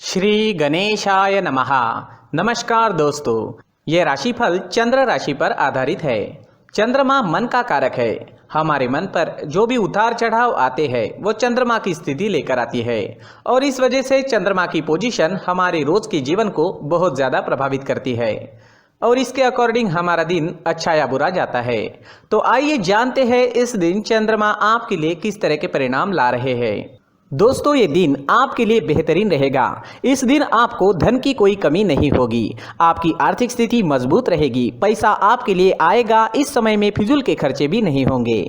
श्री गणेशाय नमः। नमस्कार दोस्तों, ये राशिफल चंद्र राशि पर आधारित है। चंद्रमा मन का कारक है। हमारे मन पर जो भी उतार चढ़ाव आते हैं वो चंद्रमा की स्थिति लेकर आती है और इस वजह से चंद्रमा की पोजीशन हमारे रोज के जीवन को बहुत ज़्यादा प्रभावित करती है और इसके अकॉर्डिंग हमारा दिन अच्छा या बुरा जाता है। तो आइए जानते हैं इस दिन चंद्रमा आपके लिए किस तरह के परिणाम ला रहे हैं। दोस्तों, ये दिन आपके लिए बेहतरीन रहेगा। इस दिन आपको धन की कोई कमी नहीं होगी। आपकी आर्थिक स्थिति मजबूत रहेगी। पैसा आपके लिए आएगा। इस समय में फिजूल के खर्चे भी नहीं होंगे।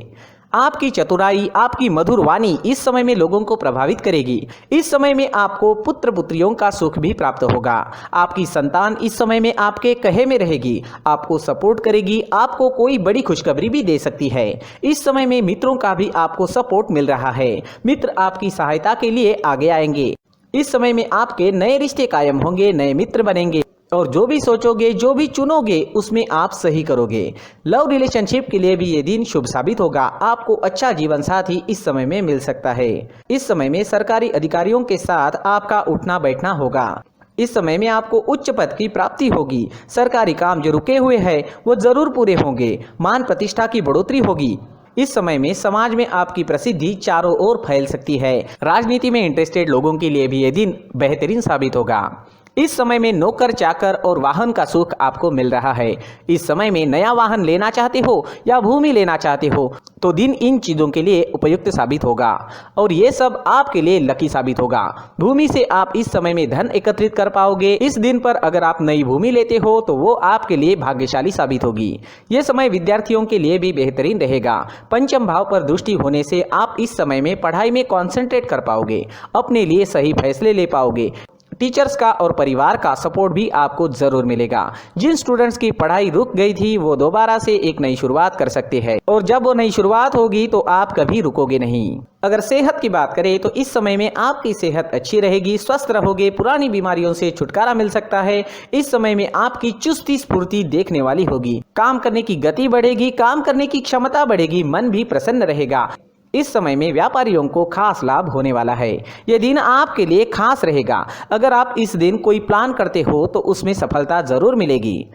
आपकी चतुराई, आपकी मधुर वाणी इस समय में लोगों को प्रभावित करेगी। इस समय में आपको पुत्र पुत्रियों का सुख भी प्राप्त होगा। आपकी संतान इस समय में आपके कहे में रहेगी, आपको सपोर्ट करेगी, आपको कोई बड़ी खुशखबरी भी दे सकती है। इस समय में मित्रों का भी आपको सपोर्ट मिल रहा है। मित्र आपकी सहायता के लिए आगे आएंगे। इस समय में आपके नए रिश्ते कायम होंगे, नए मित्र बनेंगे और जो भी सोचोगे, जो भी चुनोगे उसमें आप सही करोगे। लव रिलेशनशिप के लिए भी ये दिन शुभ साबित होगा। आपको अच्छा जीवन साथी इस समय में मिल सकता है। इस समय में सरकारी अधिकारियों के साथ आपका उठना बैठना होगा। इस समय में आपको उच्च पद की प्राप्ति होगी। सरकारी काम जो रुके हुए हैं वो जरूर पूरे होंगे। मान प्रतिष्ठा की बढ़ोतरी होगी। इस समय में समाज में आपकी प्रसिद्धि चारों ओर फैल सकती है। राजनीति में इंटरेस्टेड लोगों के लिए भी ये दिन बेहतरीन साबित होगा। इस समय में नौकर चाकर और वाहन का सुख आपको मिल रहा है। इस समय में नया वाहन लेना चाहते हो या भूमि लेना चाहते हो तो दिन इन चीज़ों के लिए उपयुक्त साबित होगा और ये सब आपके लिए लकी साबित होगा। भूमि से आप इस समय में धन एकत्रित कर पाओगे। इस दिन पर अगर आप नई भूमि लेते हो तो वो आपके लिए भाग्यशाली साबित होगी। ये समय विद्यार्थियों के लिए भी बेहतरीन रहेगा। पंचम भाव पर दृष्टि होने से आप इस समय में पढ़ाई में कॉन्सेंट्रेट कर पाओगे, अपने लिए सही फैसले ले पाओगे। टीचर्स का और परिवार का सपोर्ट भी आपको जरूर मिलेगा। जिन स्टूडेंट्स की पढ़ाई रुक गई थी वो दोबारा से एक नई शुरुआत कर सकते हैं और जब वो नई शुरुआत होगी तो आप कभी रुकोगे नहीं। अगर सेहत की बात करें तो इस समय में आपकी सेहत अच्छी रहेगी, स्वस्थ रहोगे, पुरानी बीमारियों से छुटकारा मिल सकता है। इस समय में आपकी चुस्ती स्फूर्ति देखने वाली होगी। काम करने की गति बढ़ेगी, काम करने की क्षमता बढ़ेगी, मन भी प्रसन्न रहेगा। इस समय में व्यापारियों को खास लाभ होने वाला है। यह दिन आपके लिए खास रहेगा। अगर आप इस दिन कोई प्लान करते हो तो उसमें सफलता जरूर मिलेगी।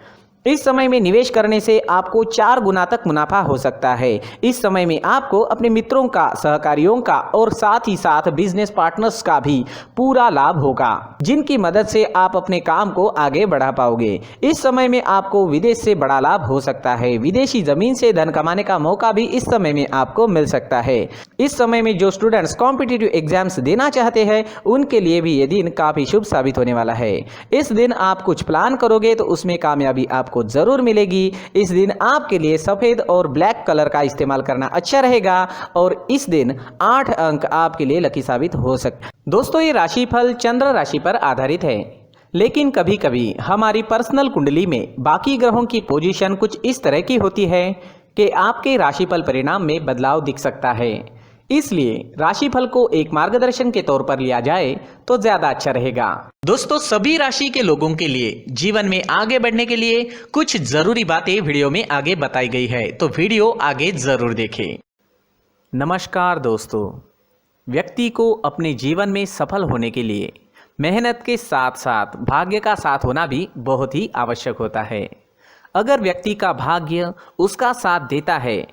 इस समय में निवेश करने से आपको 4 गुना तक मुनाफा हो सकता है। इस समय में आपको अपने मित्रों का, सहकारियों का और साथ ही साथ बिजनेस पार्टनर्स का भी पूरा लाभ होगा, जिनकी मदद से आप अपने काम को आगे बढ़ा पाओगे। इस समय में आपको विदेश से बड़ा लाभ हो सकता है। विदेशी जमीन से धन कमाने का मौका भी इस समय में आपको मिल सकता है। इस समय में जो स्टूडेंट्स कॉम्पिटिटिव एग्जाम्स देना चाहते हैं उनके लिए भी ये दिन काफी शुभ साबित होने वाला है। इस दिन आप कुछ प्लान करोगे तो उसमें कामयाबी आपको जरूर मिलेगी। इस दिन आपके लिए सफेद और ब्लैक कलर का इस्तेमाल करना अच्छा रहेगा और इस दिन 8 अंक आपके लिए लकी साबित हो सकते हैं। दोस्तों, ये राशिफल चंद्र राशि पर आधारित है, लेकिन कभी कभी हमारी पर्सनल कुंडली में बाकी ग्रहों की पोजीशन कुछ इस तरह की होती है कि आपके राशिफल परिणाम में बदलाव दिख सकता है। इसलिए राशिफल को एक मार्गदर्शन के तौर पर लिया जाए तो ज्यादा अच्छा रहेगा। दोस्तों, सभी राशि के लोगों के लिए जीवन में आगे बढ़ने के लिए कुछ जरूरी बातें वीडियो में आगे बताई गई है, तो वीडियो आगे जरूर देखें। नमस्कार दोस्तों, व्यक्ति को अपने जीवन में सफल होने के लिए मेहनत के साथ साथ भाग्य का साथ होना भी बहुत ही आवश्यक होता है। अगर व्यक्ति का भाग्य उसका साथ देता है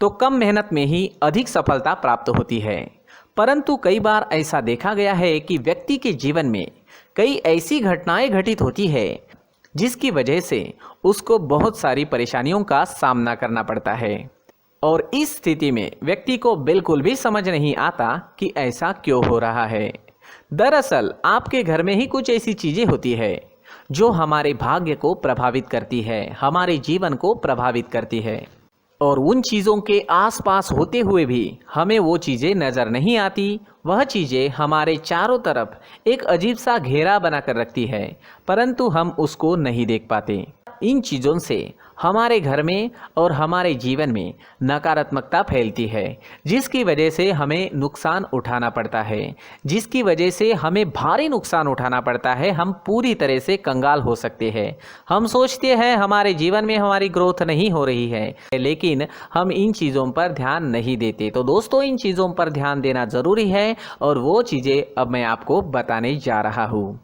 तो कम मेहनत में ही अधिक सफलता प्राप्त होती है। परंतु कई बार ऐसा देखा गया है कि व्यक्ति के जीवन में कई ऐसी घटनाएं घटित होती है जिसकी वजह से उसको बहुत सारी परेशानियों का सामना करना पड़ता है और इस स्थिति में व्यक्ति को बिल्कुल भी समझ नहीं आता कि ऐसा क्यों हो रहा है। दरअसल आपके घर में ही कुछ ऐसी चीजें होती है जो हमारे भाग्य को प्रभावित करती है, हमारे जीवन को प्रभावित करती है और उन चीज़ों के आसपास होते हुए भी हमें वो चीज़ें नज़र नहीं आती। वह चीज़ें हमारे चारों तरफ एक अजीब सा घेरा बनाकर रखती है, परंतु हम उसको नहीं देख पाते। इन चीज़ों से हमारे घर में और हमारे जीवन में नकारात्मकता फैलती है, जिसकी वजह से हमें नुकसान उठाना पड़ता है, जिसकी वजह से हमें भारी नुकसान उठाना पड़ता है। हम पूरी तरह से कंगाल हो सकते हैं। हम सोचते हैं हमारे जीवन में हमारी ग्रोथ नहीं हो रही है, लेकिन हम इन चीज़ों पर ध्यान नहीं देते। तो दोस्तों, इन चीज़ों पर ध्यान देना ज़रूरी है और वो चीज़ें अब मैं आपको बताने जा रहा हूँ।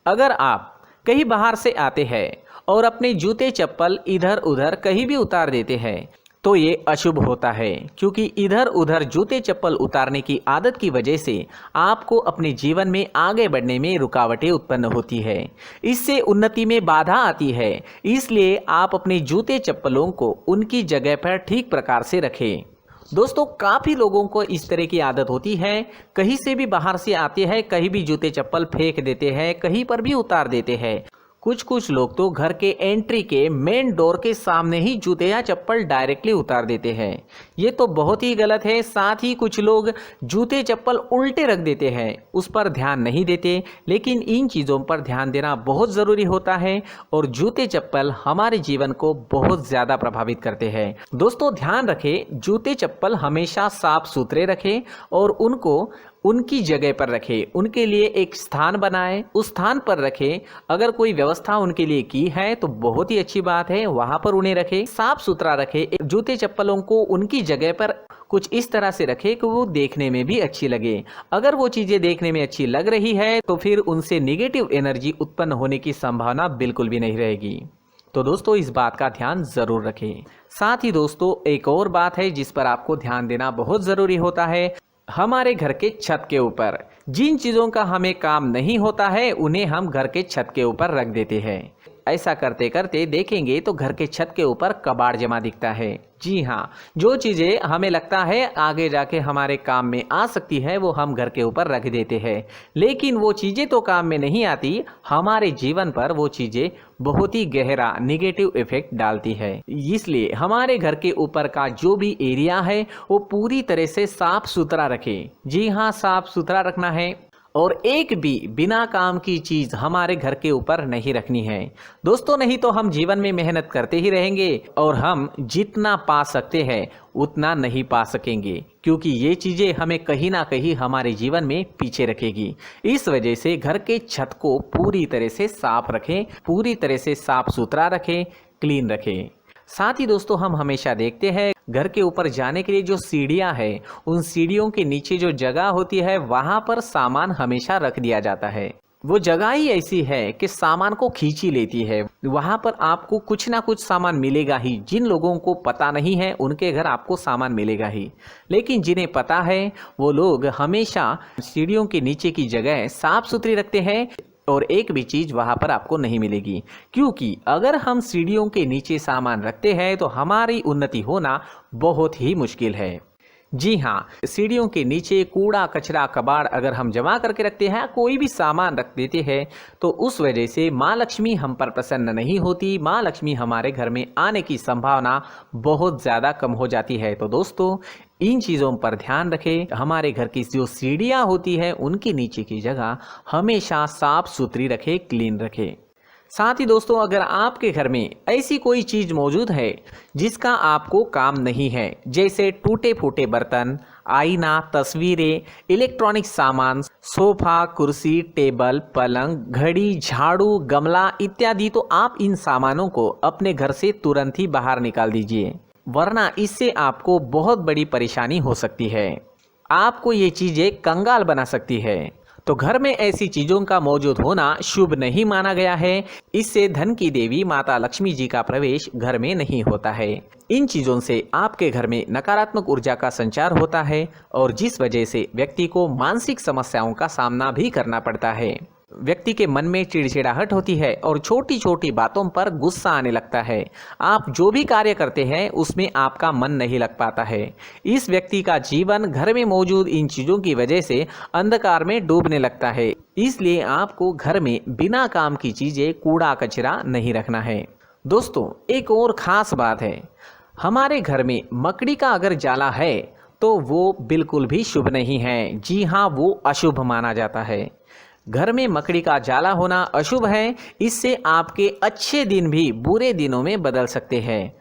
अगर आप कहीं बाहर से आते हैं और अपने जूते चप्पल इधर उधर कहीं भी उतार देते हैं तो ये अशुभ होता है, क्योंकि इधर उधर जूते चप्पल उतारने की आदत की वजह से आपको अपने जीवन में आगे बढ़ने में रुकावटें उत्पन्न होती है। इससे उन्नति में बाधा आती है। इसलिए आप अपने जूते चप्पलों को उनकी जगह पर ठीक प्रकार से रखें। दोस्तों, काफ़ी लोगों को इस तरह की आदत होती है, कहीं से भी बाहर से आते हैं कहीं भी जूते चप्पल फेंक देते हैं, कहीं पर भी उतार देते हैं। कुछ लोग तो घर के एंट्री के मेन डोर के सामने ही जूते या चप्पल डायरेक्टली उतार देते हैं। ये तो बहुत ही गलत है। साथ ही कुछ लोग जूते चप्पल उल्टे रख देते हैं, उस पर ध्यान नहीं देते। लेकिन इन चीज़ों पर ध्यान देना बहुत ज़रूरी होता है और जूते चप्पल हमारे जीवन को बहुत ज़्यादा प्रभावित करते हैं। दोस्तों, ध्यान रखें, जूते चप्पल हमेशा साफ सुथरे रखें और उनको उनकी जगह पर रखें। उनके लिए एक स्थान बनाएं, उस स्थान पर रखें। अगर कोई व्यवस्था उनके लिए की है तो बहुत ही अच्छी बात है, वहां पर उन्हें रखें, साफ सुथरा रखें। जूते चप्पलों को उनकी जगह पर कुछ इस तरह से रखें कि वो देखने में भी अच्छी लगे। अगर वो चीज़ें देखने में अच्छी लग रही है तो फिर उनसे निगेटिव एनर्जी उत्पन्न होने की संभावना बिल्कुल भी नहीं रहेगी। तो दोस्तों, इस बात का ध्यान ज़रूर रखें। साथ ही दोस्तों, एक और बात है जिस पर आपको ध्यान देना बहुत ज़रूरी होता है। हमारे घर के छत के ऊपर जिन चीज़ों का हमें काम नहीं होता है उन्हें हम घर के छत के ऊपर रख देते हैं। ऐसा करते करते देखेंगे तो घर के छत के ऊपर कबाड़ जमा दिखता है। जी हाँ, जो चीज़ें हमें लगता है आगे जाके हमारे काम में आ सकती है वो हम घर के ऊपर रख देते हैं, लेकिन वो चीज़ें तो काम में नहीं आती, हमारे जीवन पर वो चीज़ें बहुत ही गहरा निगेटिव इफेक्ट डालती है। इसलिए हमारे घर के ऊपर का जो भी एरिया है वो पूरी तरह से साफ सुथरा रखें। जी हाँ, साफ सुथरा रखना है और एक भी बिना काम की चीज़ हमारे घर के ऊपर नहीं रखनी है। दोस्तों, नहीं तो हम जीवन में मेहनत करते ही रहेंगे और हम जितना पा सकते हैं उतना नहीं पा सकेंगे, क्योंकि ये चीज़ें हमें कहीं ना कहीं हमारे जीवन में पीछे रखेगी। इस वजह से घर के छत को पूरी तरह से साफ रखें, पूरी तरह से साफ सुथरा रखें, क्लीन रखें। साथ ही दोस्तों, हम हमेशा देखते हैं घर के ऊपर जाने के लिए जो सीढ़ियां हैं, उन सीढ़ियों के नीचे जो जगह होती है वहां पर सामान हमेशा रख दिया जाता है। वो जगह ही ऐसी है कि सामान को खींच ही लेती है। वहां पर आपको कुछ ना कुछ सामान मिलेगा ही। जिन लोगों को पता नहीं है उनके घर आपको सामान मिलेगा ही, लेकिन जिन्हें पता है वो लोग हमेशा सीढ़ियों के नीचे की जगह साफ सुथरी रखते हैं और एक भी चीज़ वहाँ पर आपको नहीं मिलेगी। क्योंकि अगर हम सीढ़ियों के नीचे सामान रखते हैं तो हमारी उन्नति होना बहुत ही मुश्किल है। जी हाँ, सीढ़ियों के नीचे कूड़ा कचरा कबाड़ अगर हम जमा करके रखते हैं, कोई भी सामान रख देते हैं, तो उस वजह से माँ लक्ष्मी हम पर प्रसन्न नहीं होती। माँ लक्ष्मी हमारे घर में आने की संभावना बहुत ज़्यादा कम हो जाती है। तो दोस्तों, इन चीज़ों पर ध्यान रखें। हमारे घर की जो सीढ़ियाँ होती है उनके नीचे की जगह हमेशा साफ सुथरी रखें, क्लीन रखें। साथ ही दोस्तों, अगर आपके घर में ऐसी कोई चीज़ मौजूद है जिसका आपको काम नहीं है, जैसे टूटे फूटे बर्तन, आईना, तस्वीरें, इलेक्ट्रॉनिक सामान, सोफा, कुर्सी, टेबल, पलंग, घड़ी, झाड़ू, गमला इत्यादि, तो आप इन सामानों को अपने घर से तुरंत ही बाहर निकाल दीजिए, वरना इससे आपको बहुत बड़ी परेशानी हो सकती है। आपको ये चीज़ें कंगाल बना सकती है। तो घर में ऐसी चीज़ों का मौजूद होना शुभ नहीं माना गया है। इससे धन की देवी माता लक्ष्मी जी का प्रवेश घर में नहीं होता है। इन चीज़ों से आपके घर में नकारात्मक ऊर्जा का संचार होता है और जिस वजह से व्यक्ति को मानसिक समस्याओं का सामना भी करना पड़ता है। व्यक्ति के मन में चिड़चिड़ाहट होती है और छोटी छोटी बातों पर गुस्सा आने लगता है। आप जो भी कार्य करते हैं उसमें आपका मन नहीं लग पाता है। इस व्यक्ति का जीवन घर में मौजूद इन चीज़ों की वजह से अंधकार में डूबने लगता है। इसलिए आपको घर में बिना काम की चीज़ें, कूड़ा कचरा नहीं रखना है। दोस्तों, एक और ख़ास बात है, हमारे घर में मकड़ी का अगर जाला है तो वो बिल्कुल भी शुभ नहीं है। जी हाँ, वो अशुभ माना जाता है। घर में मकड़ी का जाला होना अशुभ है। इससे आपके अच्छे दिन भी बुरे दिनों में बदल सकते हैं,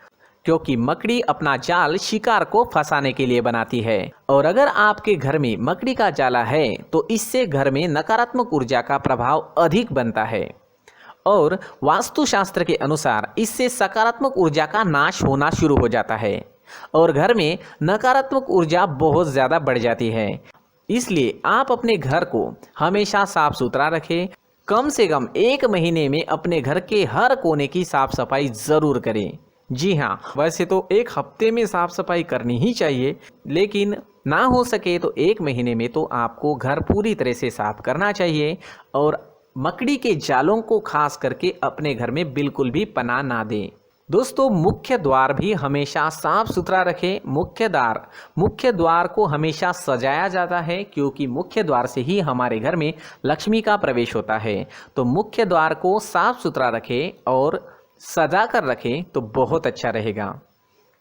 क्योंकि मकड़ी अपना जाल शिकार को फंसाने के लिए बनाती है। और अगर आपके घर में मकड़ी का जाला है तो इससे घर में नकारात्मक ऊर्जा का प्रभाव अधिक बनता है और वास्तुशास्त्र के अनुसार इससे सकारात्मक ऊर्जा का नाश होना शुरू हो जाता है और घर में नकारात्मक ऊर्जा बहुत ज़्यादा बढ़ जाती है। इसलिए आप अपने घर को हमेशा साफ सुथरा रखें, कम से कम 1 महीने में अपने घर के हर कोने की साफ सफाई ज़रूर करें। जी हाँ, वैसे तो 1 हफ्ते में साफ सफाई करनी ही चाहिए, लेकिन ना हो सके तो 1 महीने में तो आपको घर पूरी तरह से साफ करना चाहिए और मकड़ी के जालों को खास करके अपने घर में बिल्कुल भी पनाह ना दें। दोस्तों, मुख्य द्वार भी हमेशा साफ सुथरा रखें। मुख्य द्वार को हमेशा सजाया जाता है, क्योंकि मुख्य द्वार से ही हमारे घर में लक्ष्मी का प्रवेश होता है। तो मुख्य द्वार को साफ सुथरा रखें और सजा कर रखें तो बहुत अच्छा रहेगा।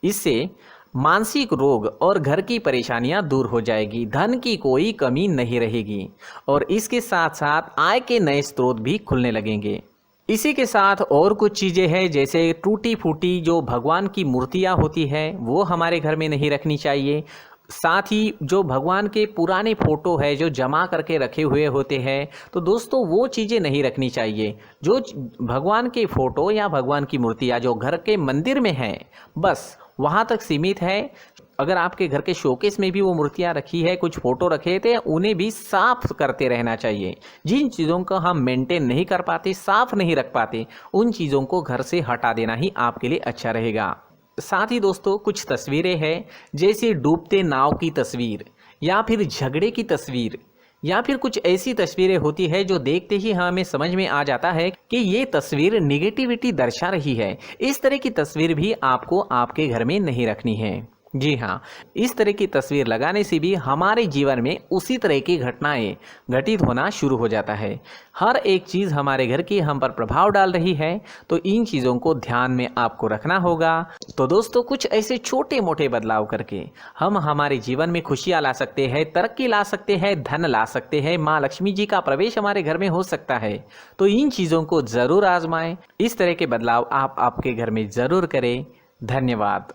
इससे मानसिक रोग और घर की परेशानियां दूर हो जाएगी, धन की कोई कमी नहीं रहेगी और इसके साथ साथ आय के नए स्रोत भी खुलने लगेंगे। इसी के साथ और कुछ चीज़ें हैं, जैसे टूटी फूटी जो भगवान की मूर्तियां होती है वो हमारे घर में नहीं रखनी चाहिए। साथ ही जो भगवान के पुराने फ़ोटो है जो जमा करके रखे हुए होते हैं, तो दोस्तों वो चीज़ें नहीं रखनी चाहिए। जो भगवान के फ़ोटो या भगवान की मूर्तियाँ जो घर के मंदिर में हैं, बस वहाँ तक सीमित है। अगर आपके घर के शोकेस में भी वो मूर्तियाँ रखी है, कुछ फ़ोटो रखे थे, उन्हें भी साफ़ करते रहना चाहिए। जिन चीज़ों को हम मेंटेन नहीं कर पाते, साफ़ नहीं रख पाते, उन चीज़ों को घर से हटा देना ही आपके लिए अच्छा रहेगा। साथ ही दोस्तों, कुछ तस्वीरें हैं, जैसे डूबते नाव की तस्वीर या फिर झगड़े की तस्वीर या फिर कुछ ऐसी तस्वीरें होती है जो देखते ही हमें समझ में आ जाता है कि ये तस्वीर निगेटिविटी दर्शा रही है। इस तरह की तस्वीर भी आपको आपके घर में नहीं रखनी है। जी हाँ, इस तरह की तस्वीर लगाने से भी हमारे जीवन में उसी तरह की घटनाएं घटित होना शुरू हो जाता है। हर एक चीज़ हमारे घर की हम पर प्रभाव डाल रही है, तो इन चीज़ों को ध्यान में आपको रखना होगा। तो दोस्तों, कुछ ऐसे छोटे मोटे बदलाव करके हम हमारे जीवन में खुशियाँ ला सकते हैं, तरक्की ला सकते हैं, धन ला सकते हैं, माँ लक्ष्मी जी का प्रवेश हमारे घर में हो सकता है। तो इन चीज़ों को ज़रूर आजमाएं। इस तरह के बदलाव आप आपके घर में ज़रूर करें। धन्यवाद।